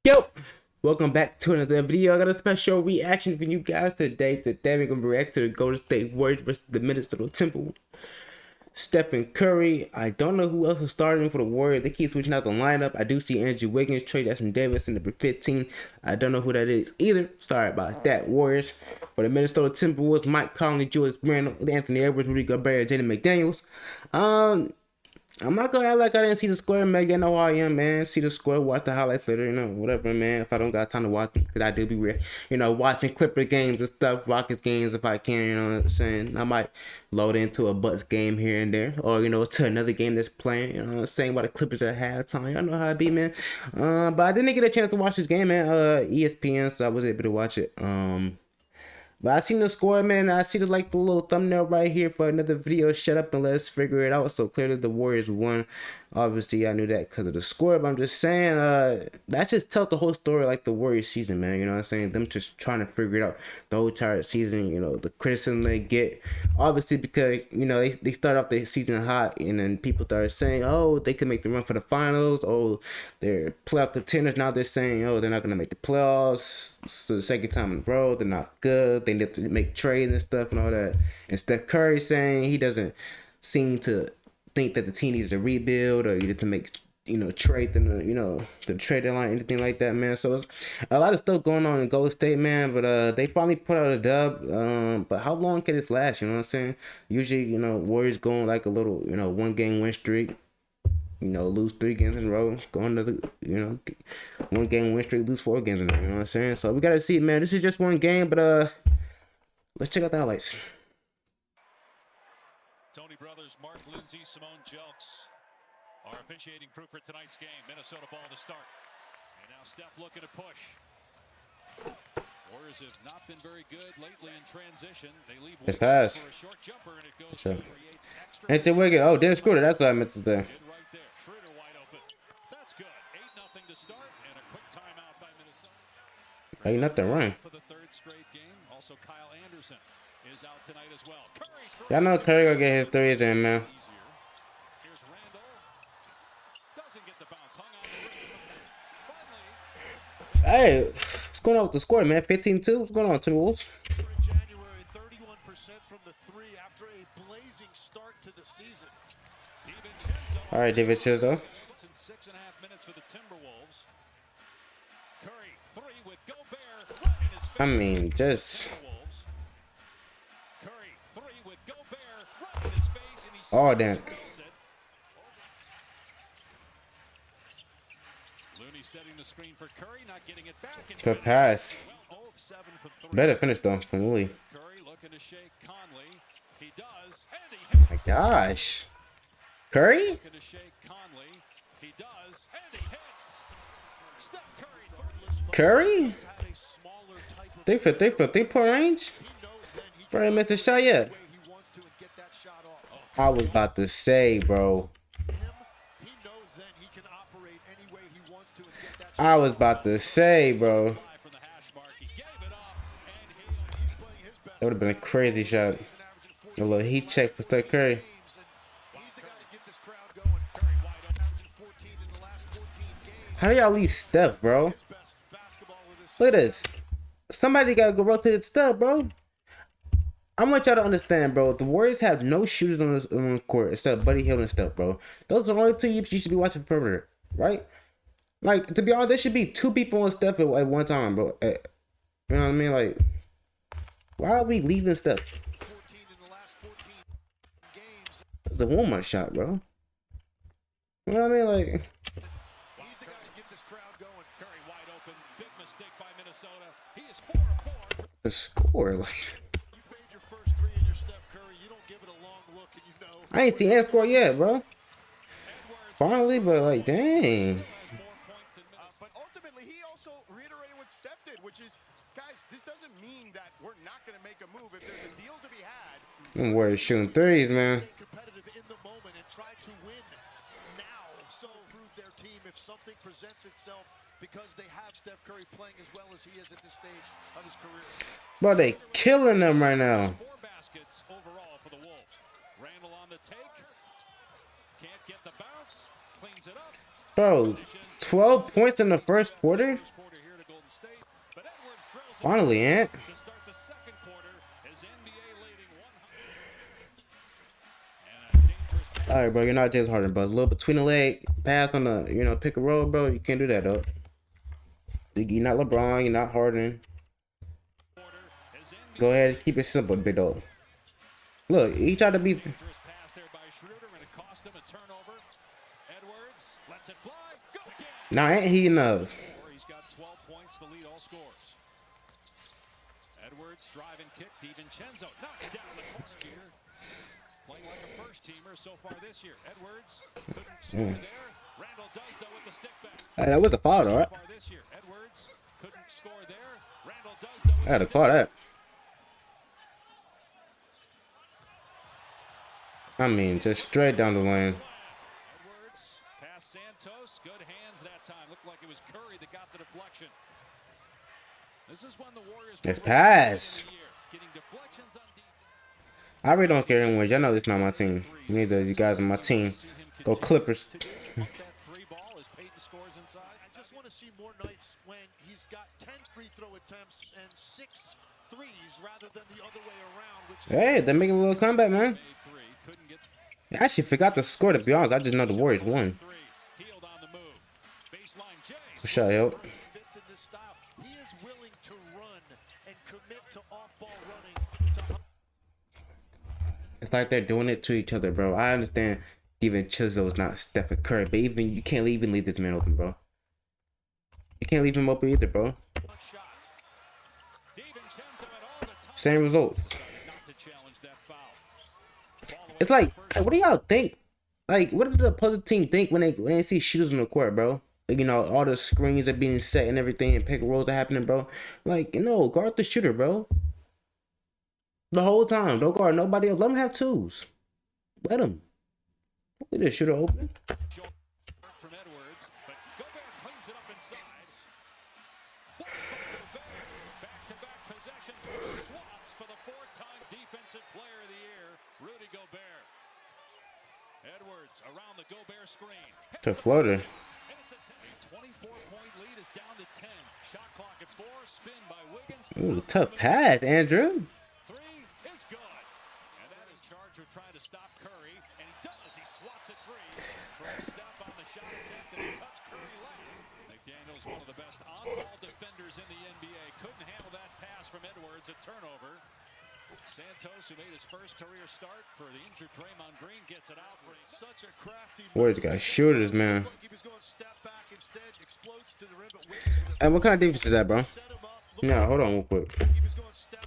Yo, welcome back to another video. I got a special reaction for you guys today. Today we're gonna react to the Golden State Warriors versus the Minnesota Timberwolves. Steph and Curry. I don't know who else is starting for the Warriors. They keep switching out the lineup. I do see Andrew Wiggins, Trey Davis in number 15. I don't know who that is either. Sorry about that. Warriors. For the Minnesota Timberwolves, Mike Conley, Julius Randle, Anthony Edwards, Rudy Gobert, Jaden McDaniels. I'm not gonna act like I didn't see the score, man. You know how I am, man. See the score, watch the highlights later, whatever, man. If I don't got time to watch them, because I do be, watching Clipper games and stuff, Rockets games if I can, you know what I'm saying. I might load into a Bucks game here and there, or, to another game that's playing, you know what I'm saying, while the Clippers are at halftime. Y'all know how it be, man. But I didn't get a chance to watch this game, man. ESPN, so I was able to watch it. But I seen the score, man. I see the little thumbnail right here for another video. Shut up and let's figure it out. So clearly the Warriors won. Obviously, I knew that because of the score. But I'm just saying, that just tells the whole story like the Warriors season, man. You know what I'm saying? Them just trying to figure it out the whole entire season. The criticism they get, obviously because they start off the season hot, and then people started saying, oh, they could make the run for the finals. Oh, they're playoff contenders. Now they're saying, oh, they're not gonna make the playoffs. So the second time in a row, they're not good. They need to make trades and stuff and all that. And Steph Curry saying he doesn't seem to think that the team needs to rebuild or either to make trade in the trade deadline, anything like that, man. So it's a lot of stuff going on in Golden State, man. But they finally put out a dub. But how long can this last? You know what I'm saying? Usually, Warriors going like a little 1-game win streak. Lose 3 games in a row, go another, 1-game win streak, lose 4 games in a row, you know what I'm saying? So we gotta see, man. This is just 1 game, but let's check out the highlights. Tony Brothers, Mark Lindsay, Simone Jelks are officiating crew for tonight's game. Minnesota ball to start. And now Steph looking to push. Warriors have not been very good lately in transition. They leave It's pass. for a short jumper, and it goes Sure. extra. Enter Wiggins. Oh, didn't screw it. That's what I meant to do. Right there. Schroeder wide open. That's good. 8-0 to start, and a quick timeout by Minnesota. Ain't nothing wrong. For the 3rd straight game. Also, Kyle Anderson is out tonight as well. Y'all know Curry gonna get his threes in, man. Here's Randall. Doesn't get the bounce. Hung on the rim. Hey, what's going on with the score, man? 15-2. What's going on, Timberwolves? January, 31% from the 3 after a blazing start to the season. All right, David Chisel. 6.5 minutes for the Timberwolves. Curry 3 with Gobert right in his face. I mean, just. Curry 3 with Gobert right in his face, and he Oh, damn. Looney setting the screen for Curry, not getting it back. To pass. Well, 0 of 7 from 3. Better finish though from Louis. Curry looking to shake Conley. He does, and he hits. My gosh. Curry? Looking to shake Conley. He does, and he hits. Steph Curry? They for 3-point range? Bro, missed a shot yet. I was about to say, bro. I was about to say, bro. That would have been a crazy shot. A little heat check for Steph Curry. How do y'all leave Steph, bro? Look at this. Somebody gotta go rotate Steph, bro. I want y'all to understand, bro. The Warriors have no shooters on the court except Buddy Hield and Steph, bro. Those are the only 2 you should be watching perimeter, right? Like, to be honest, there should be 2 people on Steph at one time, bro. You know what I mean? Like, why are we leaving Steph? It's the warm-up shot, bro. You know what I mean? Like, the score, like. I ain't seen that score yet, bro. Finally, but like, dang. But ultimately, he also reiterated what Steph did, which is, guys, this doesn't mean that we're not going to make a move. If there's a deal to be had, Them Warriors shooting threes, man. competitive in the moment and try to win now. So prove their team if something presents itself because they have Steph Curry playing as well as he is at this stage of his career. Bro, they killing them right now. 4 baskets overall for the Wolves. Randall on the take. Can't get the bounce. Cleans it up. Bro, 12 points in the first quarter? Finally, Ant. To start the second quarter as NBA leading 100. And a dangerous pass. All right, bro. You're not James Harden, bro. It's a little between the leg pass on the, pick and roll, bro. You can't do that, though. You're not LeBron. You're not Harden. Quarter as NBA Go ahead. Keep it simple, big dog. Look, he tried to be. dangerous pass there by Schroeder, and it cost him a turnover. Edwards lets it fly. Good again. Now, ain't he enough? He's got 12 points to lead all scores. Edwards driving kick. DiVincenzo knocks down the post here. Playing like a first teamer so far this year. Edwards couldn't score there. Randall does though with the stick back. Hey, that was a foul, all right? So far this year. Edwards couldn't score there. Randall does though with I had to the call stick that. I mean, just straight down the lane. Edwards past Santos. Good hands that time. Looked like it was Curry that got the deflection. This is when the Warriors It's were pass. getting deflections on defense. I really don't care who wins. Y'all know this is not my team. Neither of you guys on my team. Go Clippers. That three ball as Peyton scores inside. I just want to see more nights when he's got 10 free throw attempts and 6 threes rather than the other way around. Which Hey, they're making a little comeback, man. Made three. Couldn't get I actually forgot the score, to be honest. I just know the Warriors won. three. Healed on the move. Baseline Jay. For sure, yo. fits in this style. He is willing to run and commit to off-ball running. It's like they're doing it to each other, bro. I understand DiVincenzo is not Steph Curry, but you can't even leave this man open, bro. You can't leave him open either, bro. Shots. DiVincenzo at all the time. Same results. Not to challenge that foul. Ball away It's like, from first. what do y'all think? Like, what did the opposing team think when they see shooters on the court, bro? Like, all the screens are being set and everything, and pick and rolls are happening, bro. Like, no, guard the shooter, bro. The whole time, don't guard nobody else. Let them have twos. Let them. Let the shooter open. From Edwards, but Gobert cleans it up inside. Back-to-back possessions with swats for the 4-time Defensive Player of the Year, Rudy Gobert. Edwards around the Gobert screen. To floater. And it's a 24-point lead is down to 10. Shot clock at 4. Spin by Wiggins. Ooh, tough pass, Andrew. Three is good. And that is charged with trying to stop Curry. And he does. He swats it free. From Steph on the shot attempt, and he touched Curry last. McDaniels, one of the best on-ball defenders in the NBA. Couldn't handle that pass from Edwards. A turnover. Santos, who made his first career start for the injured Draymond Green, gets it out for Such a crafty Warriors got shooters, man. He was going step back instead, explodes to the rim, but Wiggins with Hey, what kind of defense is that, bro? set him up. Look, Yeah, hold on real quick. he was going step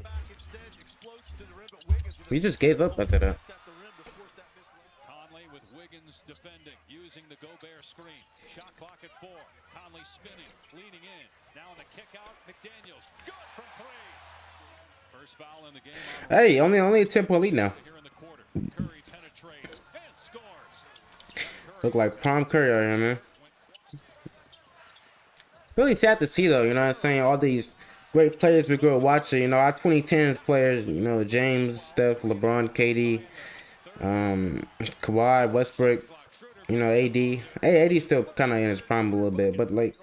back instead, explodes to the rim, but Wiggins with We just gave up after that. at the rim to force that missed layup. Conley with Wiggins defending, using the Gobert screen. Shot clock at 4. Conley spinning, leaning in. Now on the kick out, McDaniels. Good from 3. First foul in the game. Hey, only a 10-point lead now. Here in the quarter. Curry penetrates and scores. Look like prime Curry right here, man. Really sad to see, though, you know what I'm saying? All these great players we grew up watching, our 2010s players, James, Steph, LeBron, KD, Kawhi, Westbrook, AD. Hey, AD's still kind of in his prime a little bit, but, like,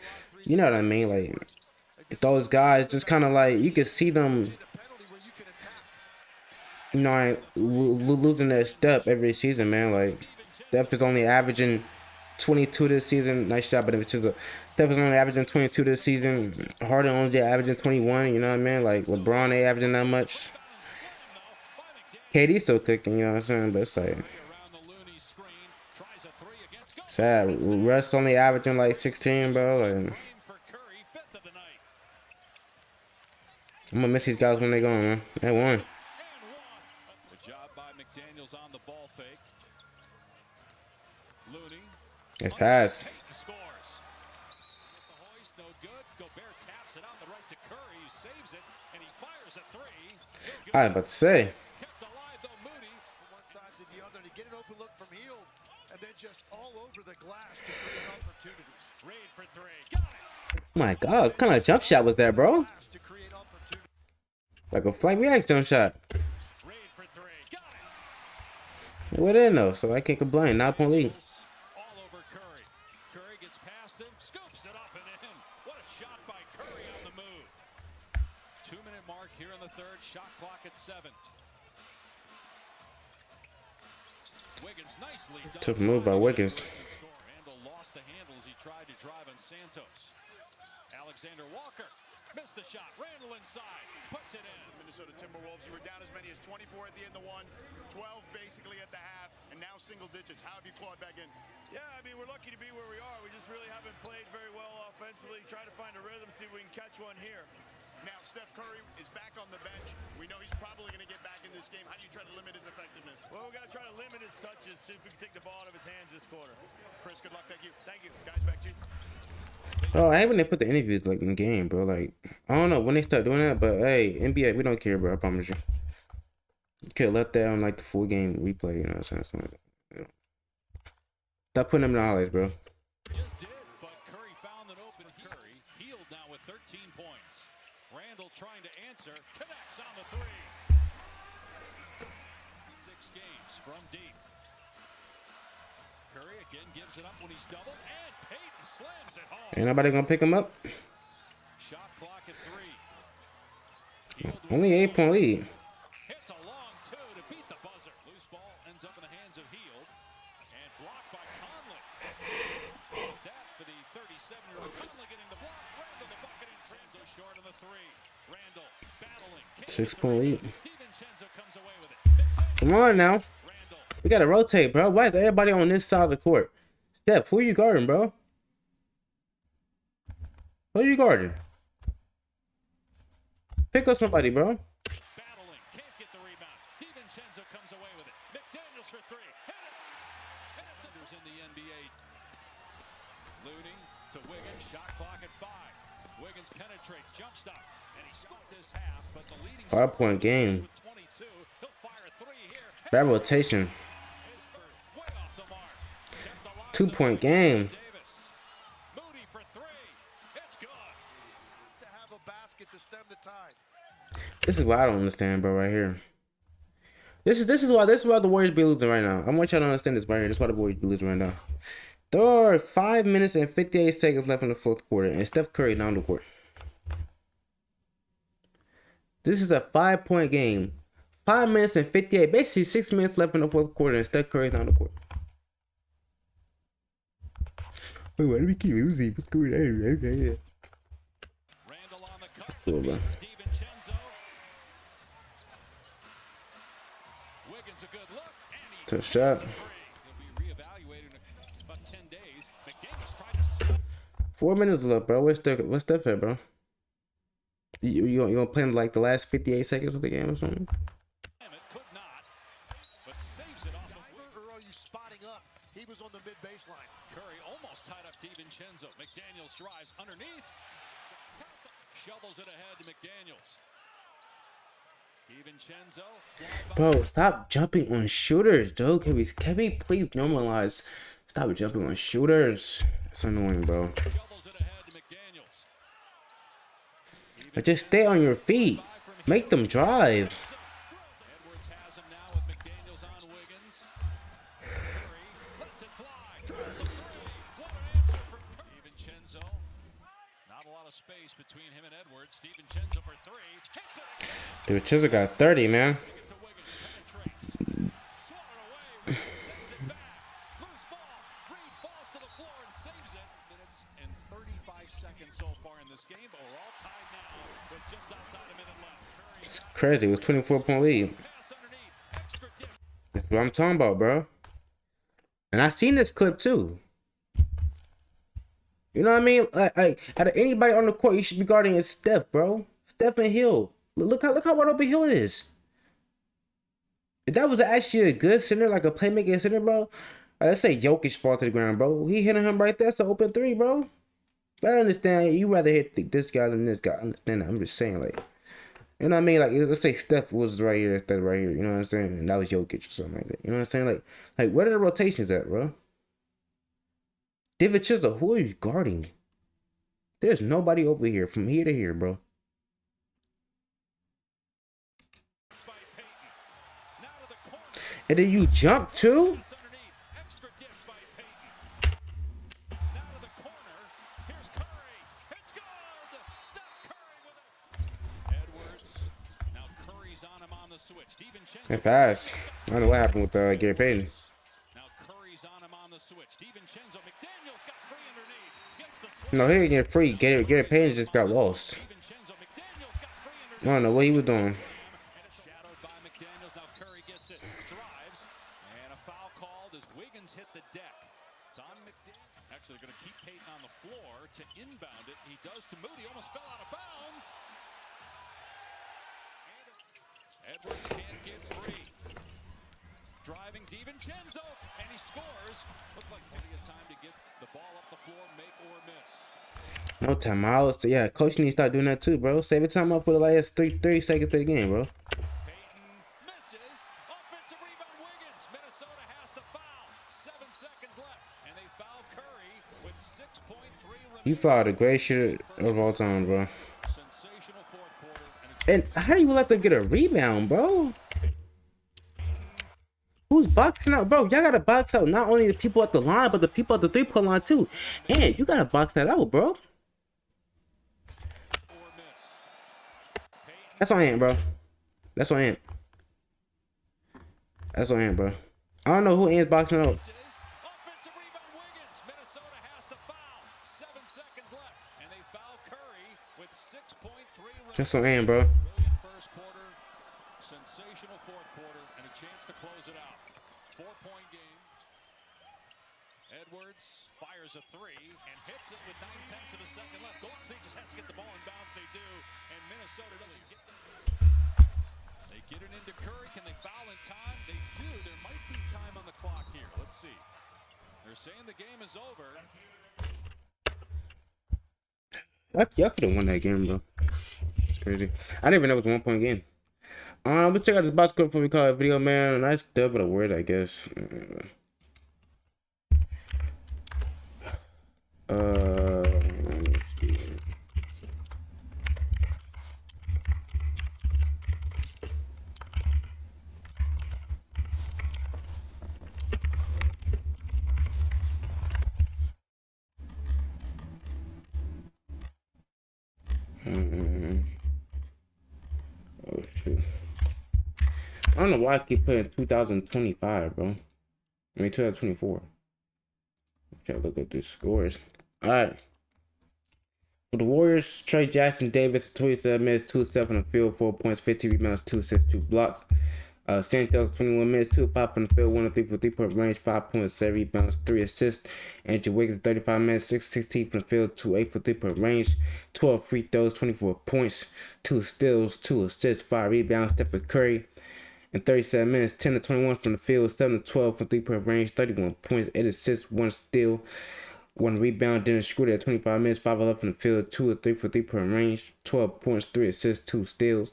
you know what I mean? Like, those guys just kind of, like, you can see them, losing their step every season, man. Like, Steph is only averaging 22 this season. Nice shot, but Steph is only averaging 22 this season. Harden only averaging 21, you know what I mean? Like, LeBron ain't averaging that much. KD's still cooking, you know what I'm saying? But it's like, sad. Russ only averaging like 16, bro. Like, I'm gonna miss these guys when they go, man. They won. Good job by McDaniels on the ball fake. Looney. It's pass. Scores. The hoist, no good. Gobert taps it out the right to Curry. He saves it, and he fires a 3. I was about to say. Kept alive, though, Moody. From one side to the other to get an open look from heel, and then just all over the glass to create opportunities. Reed for 3. Got it. Oh my God, what kind of jump shot was that, bro? To create opportunities. Like a flight react jump shot. Reed for 3. Got it. What in though? So I can't complain. 9-point lead. All over Curry. Curry gets past him, scoops it up and in. What a shot by Curry on the move. 2-minute mark here in the third. Shot clock at 7. Wiggins nicely done. Took a move by Wiggins. Randall lost the handle as he tried to drive on Santos. Alexander Walker missed the shot. Randall inside, puts it in. Minnesota Timberwolves, you were down as many as 24 at the end of one, 12 basically at the half, and now single digits. How have you clawed back in? Yeah, I mean, we're lucky to be where we are. We just really haven't played very well offensively. Try to find a rhythm, see if we can catch one here. Now Steph Curry is back on the bench. We know he's probably going to get back in this game. How do you try to limit his effectiveness? Well, we got to try to limit his touches, see if we can take the ball out of his hands this quarter. Chris, good luck. Thank you. Thank you. Guys, back to you. Oh, I hate when they put the interviews like in the game, bro. Like, I don't know when they start doing that, but hey, NBA, we don't care, bro. I promise you. You could have left that on like the full game replay, you know what I'm saying? You know. Stop putting them in the highlights, bro. Just did, but Curry found an open Curry. Healed now with 13 points. Randall trying to answer. Connects on the 3. 6 games from deep. Curry again gives it up when he's doubled. And Payton slams it home. Ain't nobody gonna pick him up. Shot clock at 3. Only 8-point lead. Hits a long 2 to beat the buzzer. Loose ball ends up in the hands of Hield. And blocked by Conley. That for the 37-year-old. Conley getting the block. Randall the bucket in transit short on the 3. Randall battling. 6-point lead. DiVincenzo comes away with it. Come on now. Randall. We gotta rotate, bro. Why is everybody on this side of the court? Steph, who you guarding, bro? Who you guarding? Pick up somebody, bro. Battling. Can't get the rebound. DiVincenzo comes away with it. McDaniels for 3. Hit it. And it's unders in the NBA. Looting to Wiggins. Shot clock at 5. Wiggins penetrates. Jump stop. And he scored this half, but the leading 5-point game. with 22. He'll fire 3 here. That rotation. His first way off the mark. Kept the line 2-point game. Davis. Moody for 3. It's good. To have a basket to stem the tide. This is what I don't understand, bro. Right here. This is why the Warriors be losing right now. I want y'all to understand this right here. This is why the Warriors be losing right now. There are 5 minutes and 58 seconds left in the fourth quarter, and Steph Curry down the court. This is a 5-point game. 5 minutes and 58, basically 6 minutes left in the fourth quarter, and Steph Curry down the court. Wait, let me keep losing. What's going on? Okay. Randall on the cut. Cool, bro. DiVincenzo. Wiggins a good look. And he Tough shot. He'll be reevaluated in about 10 days. McDaniels tried to 4 minutes left, bro. What's Steph at, bro? You gonna play in like the last 58 seconds of the game or something? it could not, but saves it off the wing. Or are you spotting up? He was on the mid-baseline. Curry almost tied up DiVincenzo. McDaniels drives underneath. Shovels it ahead to McDaniels. DiVincenzo. Bro, stop jumping on shooters, dude. Can we please normalize? Stop jumping on shooters. It's annoying, bro. Shovels it ahead to McDaniels. But just stay on your feet. Make them drive. Edwards has him now with McDaniels on Wiggins. Curry lets it fly. Drives the 3. What an answer for DiVincenzo. Not a lot of space between him and Edwards. DiVincenzo for 3. Hits it again. Dude, Chisel got 30, man. Get to Wiggins. Penetrates. Swatted away. Wiggins sends it back. Loose ball. Reed falls to the floor and saves it. Minutes and 35 seconds so far in this game, but we're all tied now with just outside a minute left. Curry It's crazy. It was 24-point lead. pass underneath. Extra dish. That's what I'm talking about, bro. And I seen this clip too. You know what I mean? Like out of anybody on the court, you should be guarding is Steph, bro. Steph and Hill. Look how wide open Hill is. If that was actually a good center, like a playmaking center, bro, let's say Jokic fall to the ground, bro. He hitting him right there. It's an open 3, bro. But I understand you rather hit this guy than this guy. I understand that. I'm just saying, like, you know what I mean? Like, let's say Steph was right here instead of right here. You know what I'm saying? And that was Jokic or something like that. You know what I'm saying? Like where are the rotations at, bro? David Chisel, who are you guarding? There's nobody over here from here to here, bro. By Payton. Now to the corner. And then you jump too? Pass underneath. Extra dish by Payton. Now to the corner. Here's Curry. It's good. Steph Curry with it. switch. DiVincenzo That pass. I don't know what happened with Gary Payton. now Curry's on him on the switch. DiVincenzo, McDaniels got free underneath. Gets the No, he didn't get free. Gary Payton just got lost. DiVincenzo, McDaniels got free I don't know what he was doing. shadowed by McDaniels. Now Curry gets it, drives, and a foul called as Wiggins hit the deck. It's on McDaniels. Actually, going to keep Payton on the floor to inbound it. He does to Moody. Almost fell out of bounds. Edwards can't get free. Driving DiVincenzo, and he scores. Looked like plenty of time to get the ball up the floor, make or miss. No timeouts. Yeah, coach needs to start doing that too, bro. Save your time up for the last 30 seconds of the game, bro. Payton misses. Offensive rebound, Wiggins. Minnesota has to foul. 7 seconds left, and they foul Curry with 6.3 remaining. You fouled the greatest shooter of all time, bro. Sensational fourth quarter. And how do you let them get a rebound, bro? Who's boxing out, bro? Y'all gotta box out not only the people at the line, but the people at the three-point line too. And you gotta box that out, bro. That's on Ant, bro. That's on Ant. That's on Ant, bro. I don't know who Ant's boxing out. Offensive rebound, Wiggins. Minnesota has to foul. 7 seconds left, and they foul Curry with 6.3 remaining. That's on Ant, bro. Brilliant first quarter, sensational fourth quarter, and a chance to close it out. 4-point game. Edwards fires a three and hits it with 9/10 of a second left. Golden State just has to get the ball in bounds. They do, and Minnesota doesn't get them. They get it into Curry. Can they foul in time? They do. There might be time on the clock here. Let's see. They're saying the game is over. Y'all could have won that game, bro. It's crazy. I didn't even know it was a 1-point game. We'll check out this box score before we call it a video, man. A nice dub, but a word, I guess. Let me see. Oh shoot. I don't know why I keep putting 2025, bro. I mean 2024. Try to look at these scores. Alright. For the Warriors, Trey Jackson Davis, 27 minutes, 2-7 on the field, 4 points, 15 rebounds, 2 assists, 2 blocks. Santos, 21 minutes, 2-5 on the field, 1 3 for 3-point range, 5 points, 7 rebounds, 3 assists. Andrew Wiggins, 35 minutes, 6-16 from the field, 2-8 for 3-point range, 12 free throws, 24 points, 2 steals, 2 assists, 5 rebounds. Steph Curry, in 37 minutes, 10-21 from the field, 7-12 from 3-point range, 31 points, 8 assists, 1 steal, 1 rebound. Dennis Schroeder at 25 minutes, 5-11 from the field, 2-3 for 3-point range, 12 points, 3 assists, 2 steals.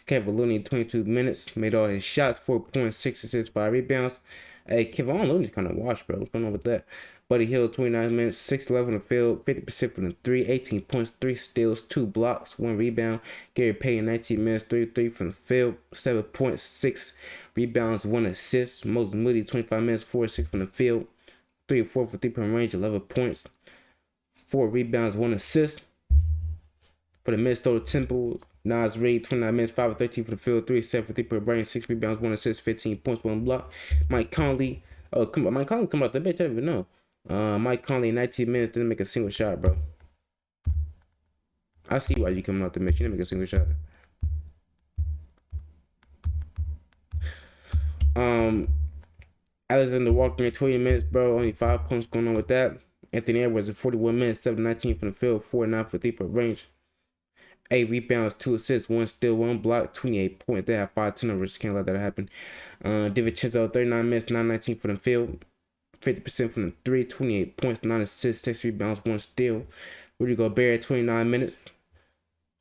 Kevin Looney, 22 minutes, made all his shots, 4 points, 6 assists, 5 rebounds. Hey, Kevin Looney's kind of washed, bro. What's going on with that? Buddy Hield, 29 minutes, 6-11 from the field, 50% from the 3, 18 points, 3 steals, 2 blocks, 1 rebound. Gary Payton, 19 minutes, 3 from the field, 7 points, 6 rebounds, 1 assist. Moses Moody, 25 minutes, 4-6 from the field, 3-4 for 3-point range, 11 points, 4 rebounds, 1 assist. For the Minnesota Timberwolves, Nas Reed, 29 minutes, 5-13 for the field, 3-7 for 3-point range, 6 rebounds, 1 assist, 15 points, 1 block. Mike Conley, Mike Conley come out the bench, I don't even know. Mike Conley, 19 minutes, didn't make a single shot, bro. I see why you coming out the bench. You didn't make a single shot. Alexander Walker, 20 minutes, bro. Only 5 points going on with that. Anthony Edwards, 41 minutes, 7-19 from the field, 4-9 for 3-point range. 8 rebounds, 2 assists, 1 steal, 1 block, 28 points. They have 5 turnovers. Can't let that happen. DiVincenzo, 39 minutes, 9-19 for the field, 50% from the 3, 28 points, 9 assists, 6 rebounds, 1 steal. Rudy Gobert, 29 minutes,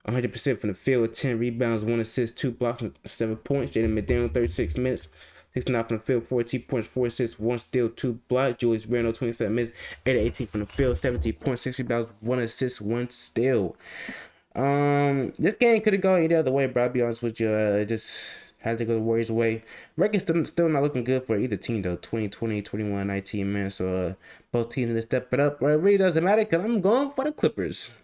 100% from the field, 10 rebounds, 1 assist, 2 blocks, and 7 points. Jaden McDaniel, 36 minutes, 6-9 from the field, 14 points, 4 assists, 1 steal, 2 blocks. Julius Randle, 27 minutes, 8-18 from the field, 17 points, 6 rebounds, 1 assist, 1 steal. This game could have gone either other way, bro. I'll be honest with you. It just had to go the Warriors' way. Record's still not looking good for either team, though. 20-20, 21-19, man. So, both teams need to step it up. But it really doesn't matter because I'm going for the Clippers.